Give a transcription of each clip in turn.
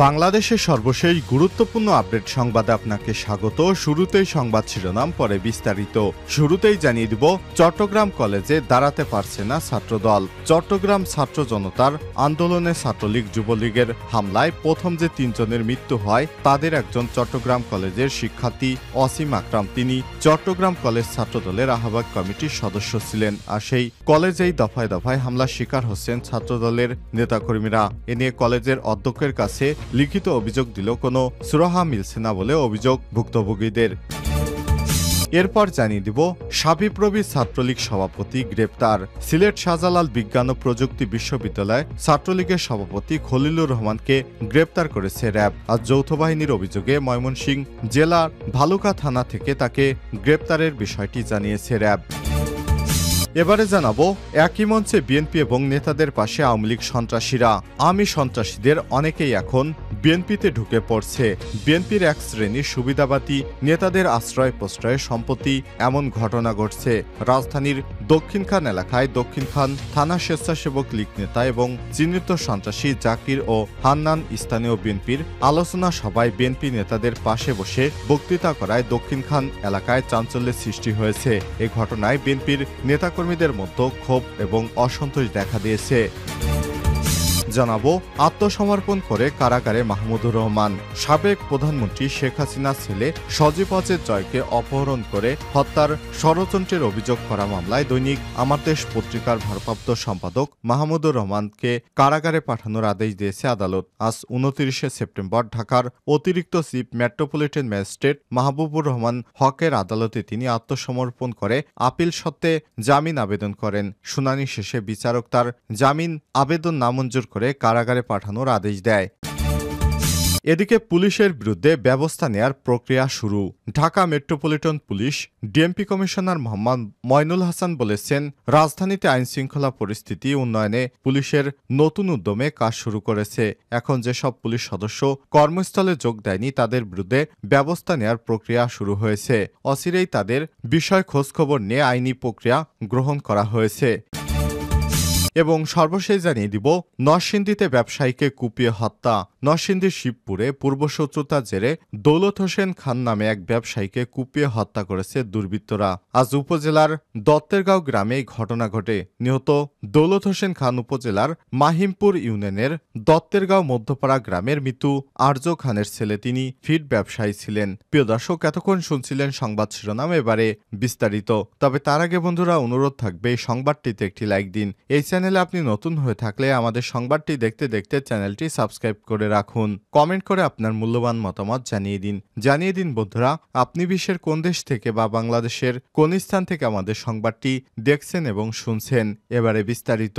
বাংলাদেশের সর্বশেষ গুরুত্বপূর্ণ আপডেট সংবাদে আপনাকে স্বাগত। শুরুতেই সংবাদ শিরোনাম, পরে বিস্তারিত। শুরুতেই জানিয়ে দিব, চট্টগ্রাম কলেজে দাঁড়াতে পারছে না ছাত্রদল। চট্টগ্রাম ছাত্র জনতার আন্দোলনে ছাত্রলীগ যুবলীগের হামলায় প্রথম যে ৩ জনের মৃত্যু হয় তাদের একজন চট্টগ্রাম কলেজের শিক্ষার্থী অসীম আকরাম। তিনি চট্টগ্রাম কলেজ ছাত্রদলের আহ্বায়ক কমিটির সদস্য ছিলেন। আর সেই কলেজেই দফায় দফায় হামলার শিকার হচ্ছেন ছাত্রদলের নেতাকর্মীরা। এ নিয়ে কলেজের অধ্যক্ষের কাছে লিখিত অভিযোগ দিল কোনো সুরাহা মিলছে না বলে অভিযোগ ভুক্তভোগীদের। এরপর জানিয়ে দিব, শাবিপ্রবি ছাত্রলীগ সভাপতি গ্রেপ্তার। সিলেট শাহজালাল বিজ্ঞান ও প্রযুক্তি বিশ্ববিদ্যালয় ছাত্রলীগের সভাপতি খলিলুর রহমানকে গ্রেপ্তার করেছে র্যাব। আজ যৌথ বাহিনীর অভিযোগে ময়মনসিংহ জেলার ভালুকা থানা থেকে তাকে গ্রেপ্তারের বিষয়টি জানিয়েছে র্যাব। এবারে জানাবো, একই মঞ্চে বিএনপি এবং নেতাদের পাশে আওয়ামী লীগ সন্ত্রাসীরা। আওয়ামী সন্ত্রাসীদের অনেকেই এখন বিএনপিতে ঢুকে পড়ছে। বিএনপির এক শ্রেণীর সুবিধাবাদী নেতাদের আশ্রয় প্রশ্রয়ে সম্প্রতি এমন ঘটনা ঘটছে। রাজধানীর দক্ষিণখান এলাকায় দক্ষিণখান থানা স্বেচ্ছাসেবক লীগ নেতা এবং চিহ্নিত সন্ত্রাসী জাকির ও হান্নান স্থানীয় বিএনপির আলোচনা সভায় বিএনপি নেতাদের পাশে বসে বক্তৃতা করায় দক্ষিণখান এলাকায় চাঞ্চল্যের সৃষ্টি হয়েছে। এই ঘটনায় বিএনপির নেতাকর্মীদের মধ্যে ক্ষোভ এবং অসন্তোষ দেখা দিয়েছে। জানাবো, আত্মসমর্পণ করে কারাগারে মাহমুদুর রহমান। সাবেক প্রধানমন্ত্রী শেখ হাসিনার ছেলে সজীব ওয়াজেদ জয়কে অপহরণ করে হত্যার ষড়যন্ত্রের অভিযোগ করা মামলায় দৈনিক আমার দেশ পত্রিকার ভারপ্রাপ্ত সম্পাদক মাহমুদুর রহমানকে কারাগারে পাঠানোর আদেশ দিয়েছে আদালত। আজ ২৯ সেপ্টেম্বর ঢাকার অতিরিক্ত chief metropolitan magistrate Mahbubur Rahman হকের আদালতে তিনি আত্মসমর্পণ করে আপিল সত্ত্বে জামিন আবেদন করেন। শুনানি শেষে বিচারক তার জামিন আবেদন নামঞ্জুর করে কারাগারে পাঠানোর আদেশ দেয়। এদিকে পুলিশের বিরুদ্ধে ব্যবস্থা নেয়ার প্রক্রিয়া শুরু। Dhaka metropolitan police DMP commissioner Mohammad Moynul Hasan বলেছেন, রাজধানীতে আইনশৃঙ্খলা পরিস্থিতি উন্নয়নে পুলিশের নতুন উদ্যমে কাজ শুরু করেছে। এখন যেসব পুলিশ সদস্য কর্মস্থলে যোগ দেয়নি তাদের বিরুদ্ধে ব্যবস্থা নেয়ার প্রক্রিয়া শুরু হয়েছে। অচিরেই তাদের বিষয় খোঁজখবর নিয়ে আইনি প্রক্রিয়া গ্রহণ করা হয়েছে। এবং সর্বশেষ জানিয়ে দিব, নরসিংদীতে ব্যবসায়ীকে কুপিয়ে হত্যা। নরসিংদীর শিবপুরে পূর্বশত্রুতার জেরে দৌলত হোসেন খান নামে এক ব্যবসায়ীকে কুপিয়ে হত্যা করেছে দুর্বৃত্তরা। আজ উপজেলার দত্তেরগাঁও গ্রামে এই ঘটনা ঘটে। নিহত দৌলত হোসেন খান উপজেলার মাহিমপুর ইউনিয়নের দত্তেরগাঁও মধ্যপাড়া গ্রামের মৃত্যু আর্য খানের ছেলে। তিনি ফিড ব্যবসায়ী ছিলেন। প্রিয় দর্শক, এতক্ষণ শুনছিলেন সংবাদ শিরোনাম, এবারে বিস্তারিত। তবে তার আগে বন্ধুরা, অনুরোধ থাকবে এই সংবাদটিতে একটি লাইক দিন। এই চ্যানেলে আপনি নতুন হয়ে থাকলে আমাদের সংবাদটি দেখতে দেখতে চ্যানেলটি সাবস্ক্রাইব করে রাখুন। কমেন্ট করে আপনার মূল্যবান মতামত জানিয়ে দিন বন্ধুরা, আপনি বিশ্বের কোন দেশ থেকে বা বাংলাদেশের কোন স্থান থেকে আমাদের সংবাদটি দেখছেন এবং শুনছেন। এবারে বিস্তারিত।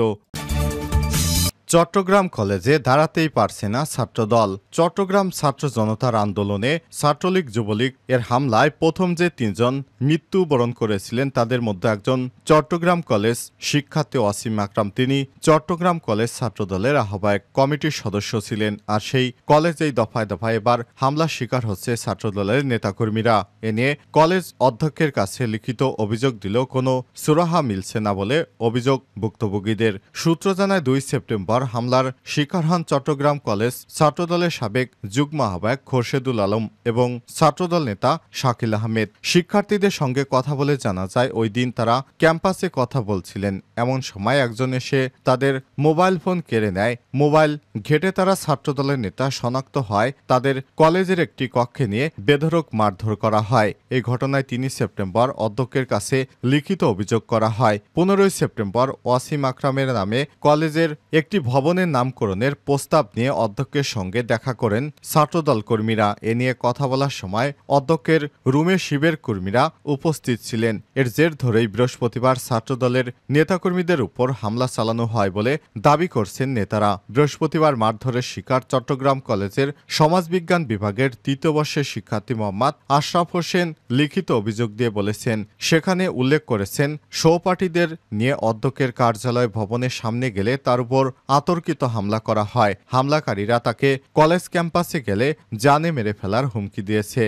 চট্টগ্রাম কলেজে দাঁড়াতেই পারছে না ছাত্রদল। চট্টগ্রাম ছাত্র জনতার আন্দোলনে ছাত্রলীগ যুবলীগ এর হামলায় প্রথম যে ৩ জন মৃত্যুবরণ করেছিলেন তাদের মধ্যে একজন চট্টগ্রাম কলেজ শিক্ষার্থী অসীম আকরাম। তিনি চট্টগ্রাম কলেজ ছাত্রদলের আহ্বায়ক কমিটির সদস্য ছিলেন। আর সেই কলেজেই দফায় দফায় এবার হামলার শিকার হচ্ছে ছাত্রদলের নেতাকর্মীরা। এ নিয়ে কলেজ অধ্যক্ষের কাছে লিখিত অভিযোগ দিলেও কোনো সুরাহা মিলছে না বলে অভিযোগ ভুক্তভোগীদের। সূত্র জানায়, ২ সেপ্টেম্বর হামলার শিকার হন চট্টগ্রাম কলেজ ছাত্রদলের সাবেক যুগ্ম আহ্বায়ক খোরশেদুল আলম এবং ছাত্রদল নেতা শাকিল আহমেদ। শিক্ষার্থীদের সঙ্গে কথা বলে জানা যায়, ওই দিন তারা ক্যাম্পাসে কথা বলছিলেন। এমন সময় একজন এসে তাদের মোবাইল ফোন কেড়ে নেয়। মোবাইল ঘেটে তারা ছাত্রদলের নেতা শনাক্ত হয়। তাদের কলেজের একটি কক্ষে নিয়ে বেধড়ক মারধর করা হয়। এই ঘটনায় ৩ সেপ্টেম্বর অধ্যক্ষের কাছে লিখিত অভিযোগ করা হয়। ১৫ সেপ্টেম্বর অসীম আকরামের নামে কলেজের একটি ভবনের নামকরণের প্রস্তাব নিয়ে অধ্যক্ষের সঙ্গে দেখা করেন ছাত্রদল কর্মীরা। এ নিয়ে কথা বলার সময় অধ্যক্ষের রুমে শিবের কর্মীরা উপস্থিত ছিলেন। এর জের ধরেই বৃহস্পতিবার ছাত্রদলের নেতাকর্মীদের উপর হামলা চালানো হয় বলে দাবি করছেন নেতারা। বৃহস্পতিবার মারধরের শিকার চট্টগ্রাম কলেজের সমাজবিজ্ঞান বিভাগের ৩য় বর্ষের শিক্ষার্থী মোহাম্মদ আশরাফ হোসেন লিখিত অভিযোগ দিয়ে বলেছেন, সেখানে উল্লেখ করেছেন সহপাঠীদের নিয়ে অধ্যক্ষের কার্যালয় ভবনের সামনে গেলে তার উপর আতর্কিত হামলা করা হয়। হামলাকারীরা তাকে কলেজ ক্যাম্পাসে গেলে জানে মেরে ফেলার হুমকি দিয়েছে।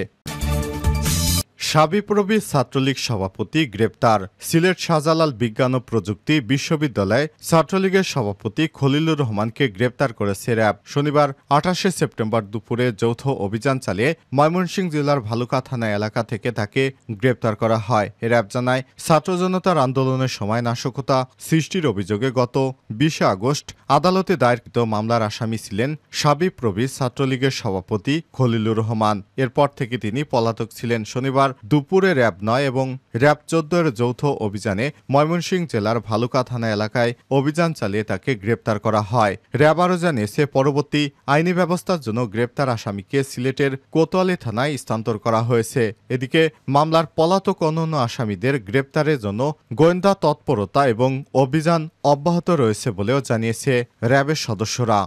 শাবিপ্রবি ছাত্রলীগ সভাপতি গ্রেপ্তার। সিলেট শাহজালাল বিজ্ঞান ও প্রযুক্তি বিশ্ববিদ্যালয়ে ছাত্রলীগের সভাপতি খলিলুর রহমানকে গ্রেপ্তার করেছে র্যাব। শনিবার ২৮ সেপ্টেম্বর দুপুরে যৌথ অভিযান চালিয়ে ময়মনসিংহ জেলার ভালুকা থানা এলাকা থেকে তাকে গ্রেপ্তার করা হয়। র্যাব জানায়, ছাত্র জনতার আন্দোলনের সময় নাশকতা সৃষ্টির অভিযোগে গত ২০ আগস্ট আদালতে দায়েরকৃত মামলার আসামি ছিলেন শাবিপ্রবি ছাত্রলীগের সভাপতি খলিলুর রহমান। এরপর থেকে তিনি পলাতক ছিলেন। শনিবার দুপুরে র্যাব ৯ এবং র্যাব ১৪ এর যৌথ অভিযানে ময়মনসিংহ জেলার ভালুকা থানা এলাকায় অভিযান চালিয়ে তাকে গ্রেপ্তার করা হয়। র্যাব আরও জানিয়েছে, পরবর্তী আইনি ব্যবস্থার জন্য গ্রেপ্তার আসামিকে সিলেটের কোতোয়ালি থানায় স্থানান্তর করা হয়েছে। এদিকে মামলার পলাতক অন্যান্য আসামিদের গ্রেপ্তারের জন্য গোয়েন্দা তৎপরতা এবং অভিযান অব্যাহত রয়েছে বলেও জানিয়েছে র্যাবের সদস্যরা।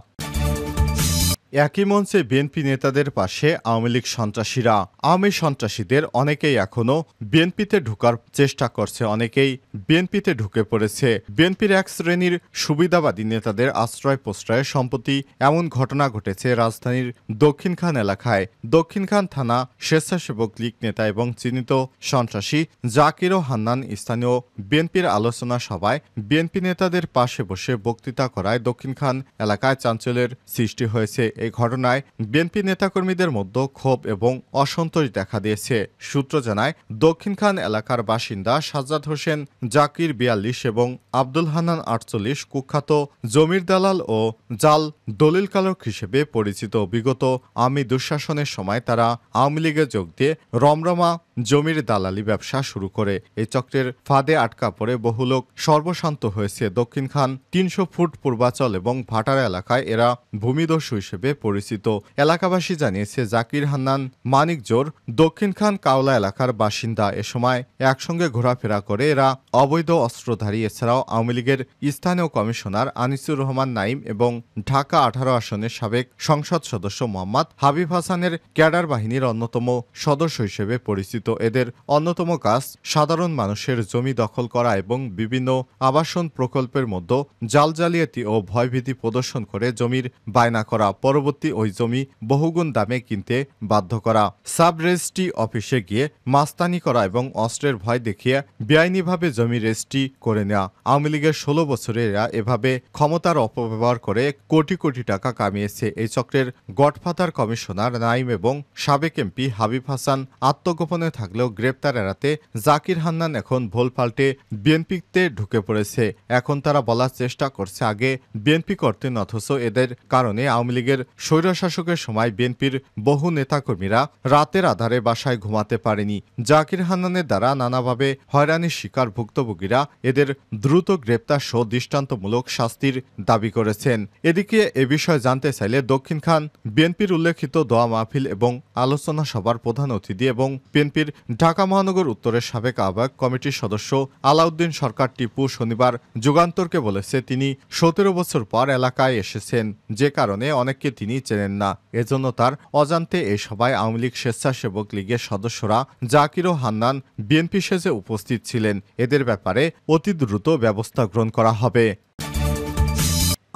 একই মঞ্চে বিএনপি নেতাদের পাশে আওয়ামী লীগ সন্ত্রাসীরা। আওয়ামী সন্ত্রাসীদের অনেকেই এখনও বিএনপিতে ঢোকার চেষ্টা করছে, অনেকেই বিএনপিতে ঢুকে পড়েছে। বিএনপির এক শ্রেণীর সুবিধাবাদী নেতাদের আশ্রয় প্রশ্রয়ে সম্প্রতি এমন ঘটনা ঘটেছে রাজধানীর দক্ষিণখান এলাকায়। দক্ষিণখান থানা স্বেচ্ছাসেবক লীগ নেতা এবং চিহ্নিত সন্ত্রাসী জাকির ও হান্নান স্থানীয় বিএনপির আলোচনা সভায় বিএনপি নেতাদের পাশে বসে বক্তৃতা করায় দক্ষিণখান এলাকায় চাঞ্চল্যের সৃষ্টি হয়েছে। এই ঘটনায় বিএনপি নেতাকর্মীদের মধ্যে ক্ষোভ এবং অসন্তোষ দেখা দিয়েছে। সূত্র জানায়, দক্ষিণখান এলাকার বাসিন্দা সাজ্জাদ হোসেন জাকির ৪২ এবং আব্দুল হান্নান ৪৮ কুখ্যাত জমির দালাল ও জাল দলিলকারক হিসেবে পরিচিত। বিগত আওয়ামী দুঃশাসনের সময় তারা আওয়ামী লীগে যোগ দিয়ে রমরমা জমির দালালি ব্যবসা শুরু করে। এই চক্রের ফাঁদে আটকা পড়ে বহু লোক সর্বশান্ত হয়েছে। দক্ষিণখান ৩০০ ফুট পূর্বাচল এবং ভাটারা এলাকায় এরা ভূমিদস্যু হিসেবে পরিচিত। এলাকাবাসী জানিয়েছে, জাকির হান্নান মানিকজোর দক্ষিণখান কাওলা এলাকার বাসিন্দা। এ সময় একসঙ্গে ঘোরাফেরা করে এরা অবৈধ অস্ত্রধারী। এছাড়াও আওয়ামী লীগের স্থানীয় কমিশনার আনিসুর রহমান নাইম এবং ঢাকা ১৮ আসনের সাবেক সংসদ সদস্য মোহাম্মদ হাবিব হাসানের ক্যাডার বাহিনীর অন্যতম সদস্য হিসেবে পরিচিত। এদের অন্যতম কাজ সাধারণ মানুষের জমি দখল করা এবং বিভিন্ন আবাসন প্রকল্পের মধ্যে জাল জালিয়াতি ও ভয়ভীতি প্রদর্শন করে জমির বায়না করা, পরবর্তী ওই জমি বহুগুণ দামে কিনতে বাধ্য করা, সাব রেজিস্ট্রি অফিসে গিয়ে মাস্তানি করা এবং অস্ত্রের ভয় দেখিয়ে বেআইনিভাবে জমি রেজিস্ট্রি করে নেওয়া। আওয়ামী লীগের ১৬ বছরে এরা এভাবে ক্ষমতার অপব্যবহার করে কোটি কোটি টাকা কামিয়েছে। এই চক্রের গডফাদার কমিশনার নাইম এবং সাবেক এমপি হাবিব হাসান আত্মগোপনে থাকলেও গ্রেপ্তার এড়াতে জাকির হান্নান এখন ভোল পাল্টে বিএনপিতে ঢুকে পড়েছে। এখন তারা বলার চেষ্টা করছে আগে বিএনপি করতেন, অথচ এদের কারণে আওয়ামী লীগের স্বৈরশাসকের সময় বিএনপির বহু নেতাকর্মীরা রাতের আধারে বাসায় ঘুমাতে পারেনি। জাকির হান্নানের দ্বারা নানাভাবে হয়রানির শিকার ভুক্তভোগীরা এদের দ্রুত গ্রেপ্তার সহ দৃষ্টান্তমূলক শাস্তির দাবি করেছেন। এদিকে এ বিষয়ে জানতে চাইলে দক্ষিণখান বিএনপির উল্লেখিত দোয়া মাহফিল এবং আলোচনা সভার প্রধান অতিথি এবং বিএনপির ঢাকা মহানগর উত্তরের সাবেক আহ্বায়ক কমিটির সদস্য আলাউদ্দিন সরকার টিপু শনিবার যুগান্তরকে বলেছে, তিনি ১৭ বছর পর এলাকায় এসেছেন, যে কারণে অনেককে তিনি চেনেন না। এজন্য তার অজান্তে এই সভায় আওয়ামী লীগ স্বেচ্ছাসেবক লীগের সদস্যরা জাকির ও হান্নান বিএনপি সেজে উপস্থিত ছিলেন। এদের ব্যাপারে অতি দ্রুত ব্যবস্থা গ্রহণ করা হবে।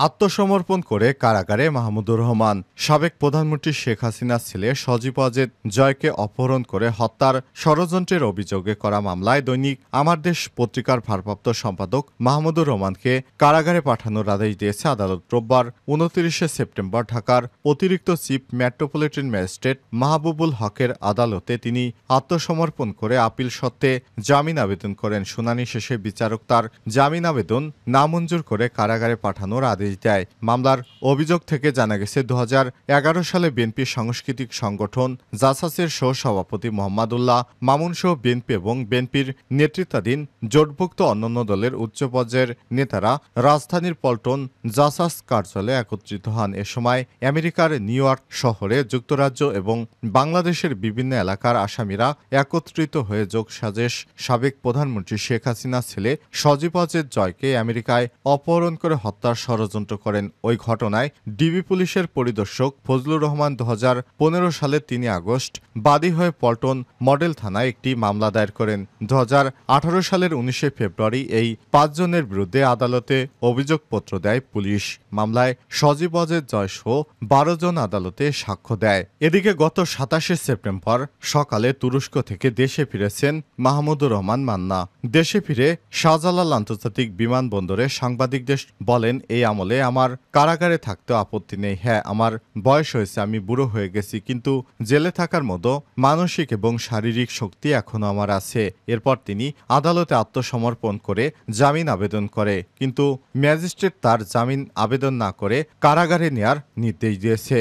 আত্মসমর্পণ করে কারাগারে মাহমুদুর রহমান। সাবেক প্রধানমন্ত্রী শেখ হাসিনার ছেলে সজীব ওয়াজেদ জয়কে অপহরণ করে হত্যার ষড়যন্ত্রের অভিযোগে করা মামলায় দৈনিক আমার দেশ পত্রিকার ভারপ্রাপ্ত সম্পাদক মাহমুদুর রহমানকে কারাগারে পাঠানোর আদেশ দিয়েছে আদালত। রোববার ২৯ সেপ্টেম্বর ঢাকার অতিরিক্ত চিফ মেট্রোপলিটন ম্যাজিস্ট্রেট মাহবুবুল হকের আদালতে তিনি আত্মসমর্পণ করে আপিল সত্ত্বে জামিন আবেদন করেন। শুনানি শেষে বিচারক তার জামিন আবেদন নামঞ্জুর করে কারাগারে পাঠানোর আদেশ দেয়। মামলার অভিযোগ থেকে জানা গেছে, ২০১১ সালে বিএনপি সাংস্কৃতিক সংগঠন জাসাসের সহ-সভাপতি মোহাম্মদুল্লাহ মামুন সহ বিএনপি এবং বিএনপির নেতৃত্বাধীন জোটভুক্ত অন্যান্য দলের উচ্চ পর্যায়ের নেতারা রাজধানীর পল্টন জাসাস কার্যালয়ে একত্রিত হন। এ সময় আমেরিকার নিউ ইয়র্ক শহরে যুক্তরাজ্য এবং বাংলাদেশের বিভিন্ন এলাকার আসামিরা একত্রিত হয়ে যোগসাজশ সাবেক প্রধানমন্ত্রী শেখ হাসিনার ছেলে সজীব ওয়াজেদ জয়কে আমেরিকায় অপহরণ করে হত্যার ষড়যন্ত্র ষড়যন্ত্র করেন। ওই ঘটনায় ডিবি পুলিশের পরিদর্শক ফজলুর রহমান 2015 সালের 3 আগস্ট বাদী হয়ে পল্টন মডেল থানায় একটি মামলা দায়ের করেন। 2018 সালের 19 ফেব্রুয়ারি এই 5 জনের বিরুদ্ধে আদালতে অভিযোগপত্র দেয় পুলিশ। মামলায় সজীব অজয় জয়সহ 12 জন আদালতে সাক্ষ্য দেয়। এদিকে গত 27 সেপ্টেম্বর সকালে তুরস্ক থেকে দেশে ফিরেছেন মাহমুদুর রহমান মান্না। দেশে ফিরে শাহজালাল আন্তর্জাতিক বিমানবন্দরে সাংবাদিকদের বলেন, এই আমলে আমার কারাগারে থাকতে আপত্তি নেই। হ্যাঁ, আমার বয়স হয়েছে, আমি বুড়ো হয়ে গেছি, কিন্তু জেলে থাকার মতো মানসিক এবং শারীরিক শক্তি এখনো আমার আছে। এরপর তিনি আদালতে আত্মসমর্পণ করে জামিন আবেদন করে, কিন্তু ম্যাজিস্ট্রেট তার জামিন আবেদন না করে কারাগারে নেয়ার নির্দেশ দিয়েছে।